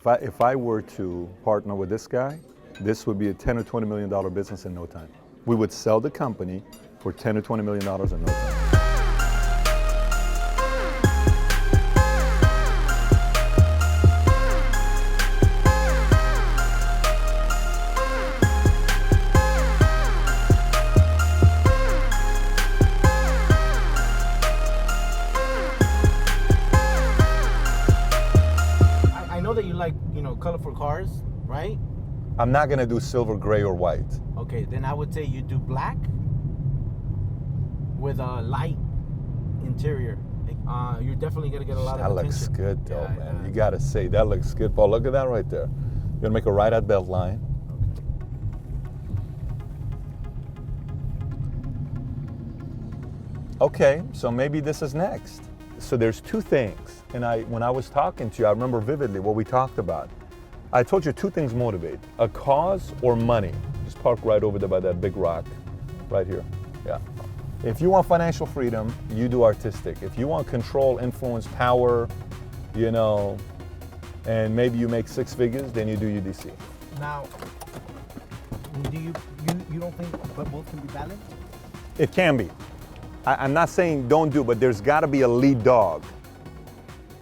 If I were to partner with this guy, this would be a $10 or $20 million business in no time. We would sell the company for $10 or $20 million in no time. I know that you like, colorful cars, right? I'm not gonna do silver, gray, or white. Okay, then I would say you do black with a light interior. You're definitely gonna get a lot of attention. That looks good though, Yeah, man. yeah. You gotta say, that looks good, Paul. Look at that right there. You're gonna make a right at Beltline. Okay, so maybe this is next. So there's two things, and when I was talking to you, I remember vividly what we talked about. I told you two things motivate, a cause or money. Just park right over there by that big rock, right here, yeah. If you want financial freedom, you do artistic. If you want control, influence, power, and maybe you make six figures, then you do UDC. Now, do you don't think both can be balanced? It can be. I'm not saying don't do, but there's got to be a lead dog.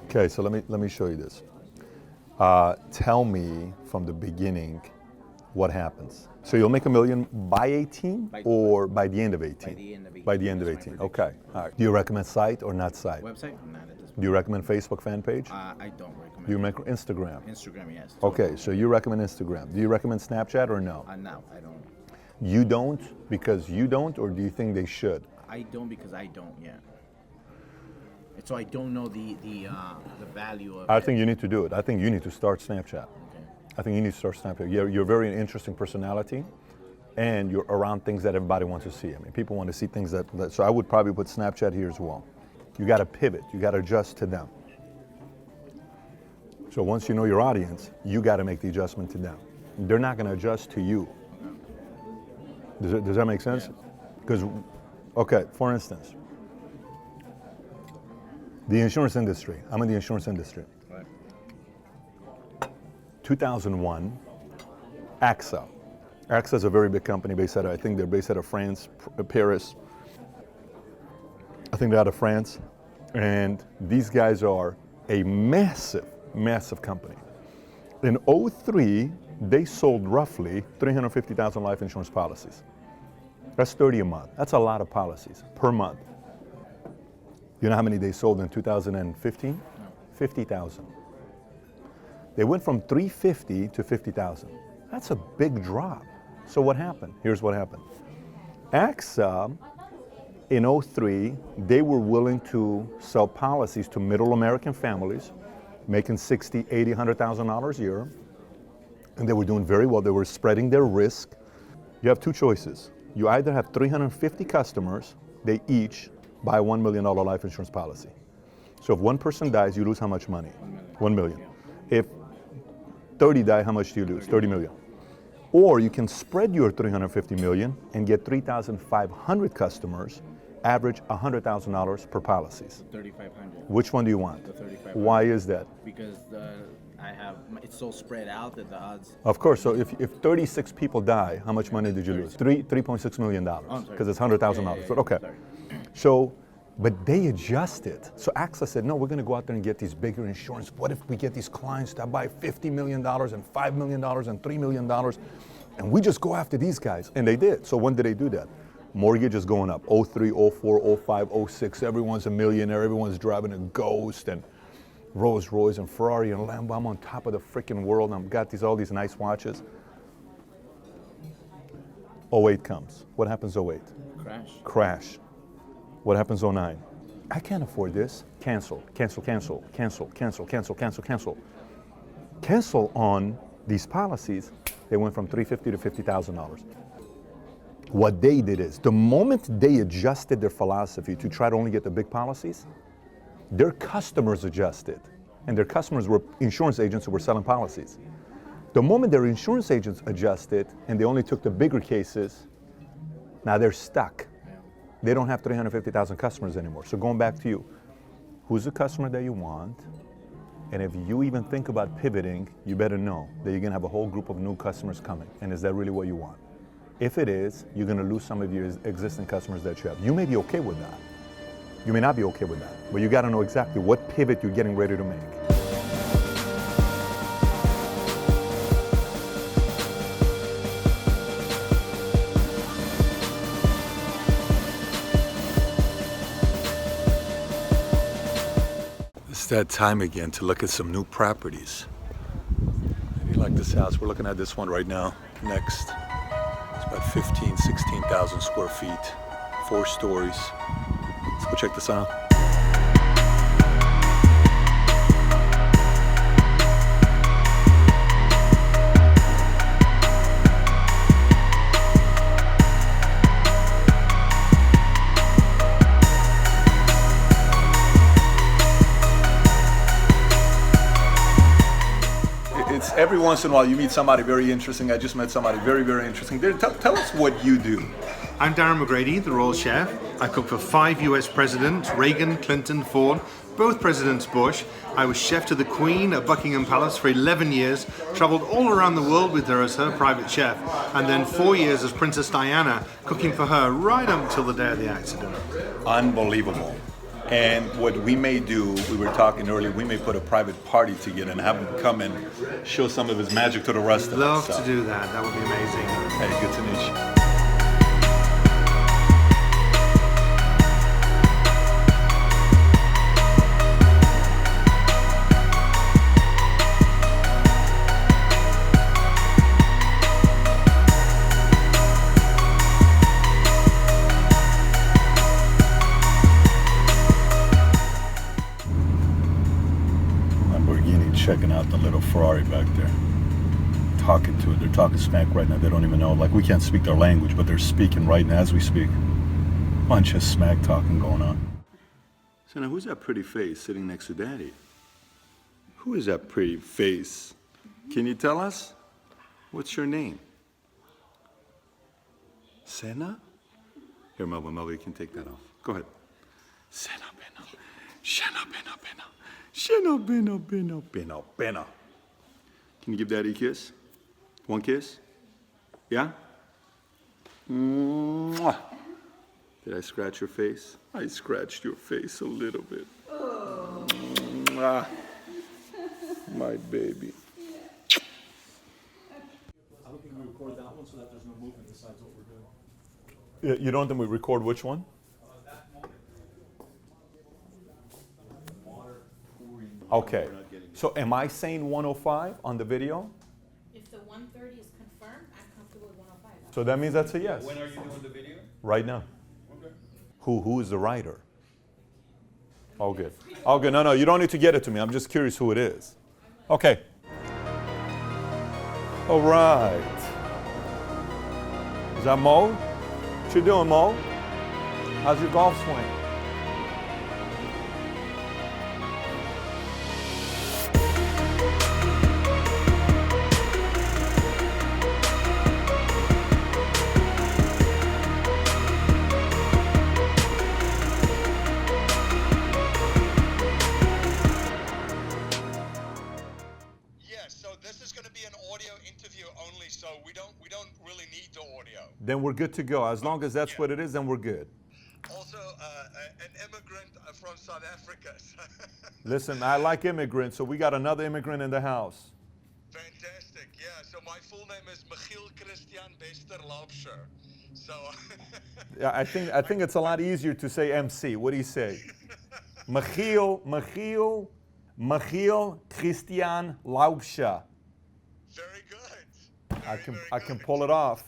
Okay, so let me show you this. Tell me from the beginning what happens. So you'll make $1 million by 18 or by the end of 18? By the end of 18. By the end of 18. Okay. All right. Do you recommend site or not site? Website? Not at this point. Do you recommend Facebook fan page? I don't recommend. Do you make Instagram? Instagram, yes. Okay, so you recommend Instagram. Do you recommend Snapchat or no? No, I don't. You don't because you don't, or do you think they should? I don't because I don't yet. So I don't know the value of I it. think you need to do it. I think you need to start Snapchat. Okay. I think you need to start Snapchat. You're very interesting personality, and you're around things that everybody wants to see. I mean, people want to see things that so I would probably put Snapchat here as well. You got to pivot. You got to adjust to them. So once you know your audience, you got to make the adjustment to them. They're not going to adjust to you. Does that make sense? Because, okay, for instance, the insurance industry. I'm in the insurance industry. Right. 2001, AXA. AXA is a very big company based out of, I think they're based out of France, Paris. I think they're out of France. And these guys are a massive, massive company. In 2003, they sold roughly 350,000 life insurance policies. That's 30 a month. That's a lot of policies per month. You know how many they sold in 2015? No. 50,000. They went from 350 to 50,000. That's a big drop. So what happened? Here's what happened. AXA, in 2003, they were willing to sell policies to middle American families, making $60,000, $80,000, $100,000 a year. And they were doing very well. They were spreading their risk. You have two choices. You either have 350 customers, they each buy $1 million life insurance policy. So if one person dies, you lose how much money? $1 million. If 30 die, how much do you lose? 30 million. Or you can spread your 350 million and get 3,500 customers, average $100,000 per policies. 3,500. Which one do you want? The 3,500. Why is that? Because it's so spread out that the odds. Of course, so if 36 people die, how much money did you lose? $3.6 million, because it's $100,000. So, okay. Sorry. So, but they adjusted. So AXA said, no, we're going to go out there and get these bigger insurance. What if we get these clients to buy $50 million and $5 million and $3 million? And we just go after these guys. And they did. So when did they do that? Mortgage is going up. 03, 04, 05, 06. Everyone's a millionaire. Everyone's driving a Ghost and Rolls Royce and Ferrari and Lambo. I'm on top of the freaking world. And I've got all these nice watches. 08 comes. What happens 08? Crash. What happens 09? I can't afford this. Cancel. Cancel on these policies. They went from $350,000 to $50,000. What they did is, the moment they adjusted their philosophy to try to only get the big policies, their customers adjusted. And their customers were insurance agents who were selling policies. The moment their insurance agents adjusted and they only took the bigger cases, now they're stuck. They don't have 350,000 customers anymore. So going back to you, who's the customer that you want? And if you even think about pivoting, you better know that you're gonna have a whole group of new customers coming. And is that really what you want? If it is, you're gonna lose some of your existing customers that you have. You may be okay with that. You may not be okay with that, but you gotta know exactly what pivot you're getting ready to make. It's that time again to look at some new properties. Maybe like this house. We're looking at this one right now. Next. It's about 15, 16,000 square feet, 4 stories. Let's go check this out. Every once in a while you meet somebody very interesting. I just met somebody very, very interesting. Tell us what you do. I'm Darren McGrady, the Royal Chef. I cooked for 5 US presidents, Reagan, Clinton, Ford, both Presidents Bush. I was chef to the Queen at Buckingham Palace for 11 years, traveled all around the world with her as her private chef, and then 4 years as Princess Diana, cooking for her right up until the day of the accident. Unbelievable. And what we may do, we were talking earlier, we may put a private party together and have him come and show some of his magic to the rest of us. Love to do that. That would be amazing. Hey, good to meet you. Checking out the little Ferrari back there. Talking to it. They're talking smack right now. They don't even know. Like, we can't speak their language, but they're speaking right now as we speak. Bunch of smack talking going on. So now, who's that pretty face sitting next to Daddy? Who is that pretty face? Can you tell us? What's your name? Senna? Here, Melvin, you can take that off. Go ahead. Senna, Benna. Senna, Benna, Benna. Senna, Benna, Benna, Benna, Benna. Can you give Daddy a kiss? One kiss? Yeah? Mwah. Did I scratch your face? I scratched your face a little bit. Oh. Mwah. My baby. I don't think we record that one so that there's no movement besides what we're doing. You don't think we record which one? Okay. So am I saying 105 on the video? If the 130 is confirmed, I'm comfortable with 105. So that means that's a yes. When are you doing the video? Right now. Okay. Who is the writer? Oh, good. Oh, good. No, you don't need to get it to me. I'm just curious who it is. Okay. All right. Is that Mo? What you doing, Mo? How's your golf swing? Then we're good to go. As long as that's what it is, then we're good. Also, an immigrant from South Africa. Listen, I like immigrants, so we got another immigrant in the house. Fantastic, yeah. So my full name is Michiel Christian Bester Laubscher. So yeah, I think it's a lot easier to say MC. What do you say? Michiel Christian Laubscher. Very good. I can pull it off.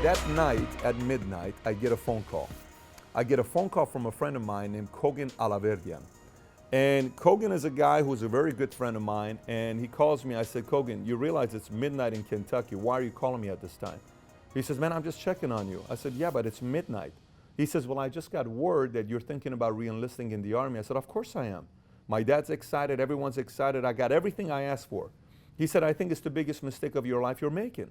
That night at midnight, I get a phone call. I get a phone call from a friend of mine named Kogan Alaverdian. And Kogan is a guy who's a very good friend of mine, and he calls me. I said, Kogan, you realize it's midnight in Kentucky. Why are you calling me at this time? He says, man, I'm just checking on you. I said, yeah, but it's midnight. He says, well, I just got word that you're thinking about re-enlisting in the Army. I said, of course I am. My dad's excited. Everyone's excited. I got everything I asked for. He said, I think it's the biggest mistake of your life you're making.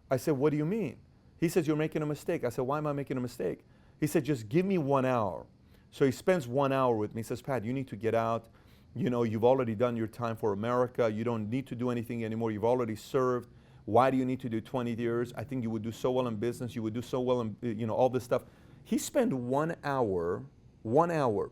I said, what do you mean? He says, you're making a mistake. I said, why am I making a mistake? He said, just give me 1 hour. So he spends 1 hour with me. He says, Pat, you need to get out. You know, you've already done your time for America. You don't need to do anything anymore. You've already served. Why do you need to do 20 years? I think you would do so well in business. You would do so well in, you know, all this stuff. He spent 1 hour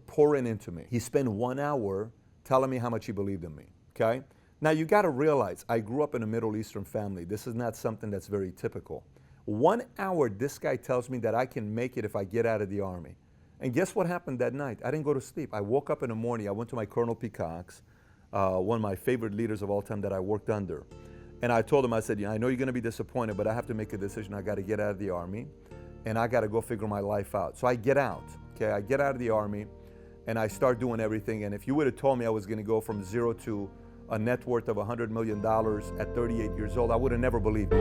pouring into me. He spent 1 hour telling me how much he believed in me, okay? Now you gotta realize, I grew up in a Middle Eastern family. This is not something that's very typical. 1 hour, this guy tells me that I can make it if I get out of the Army. And guess what happened that night? I didn't go to sleep. I woke up in the morning, I went to my Colonel Peacocks, one of my favorite leaders of all time that I worked under. And I told him, I said, yeah, I know you're gonna be disappointed, but I have to make a decision. I gotta get out of the Army, and I gotta go figure my life out. So I get out, okay? I get out of the Army, and I start doing everything. And if you would have told me I was gonna go from zero to a net worth of $100 million at 38 years old, I would have never believed it.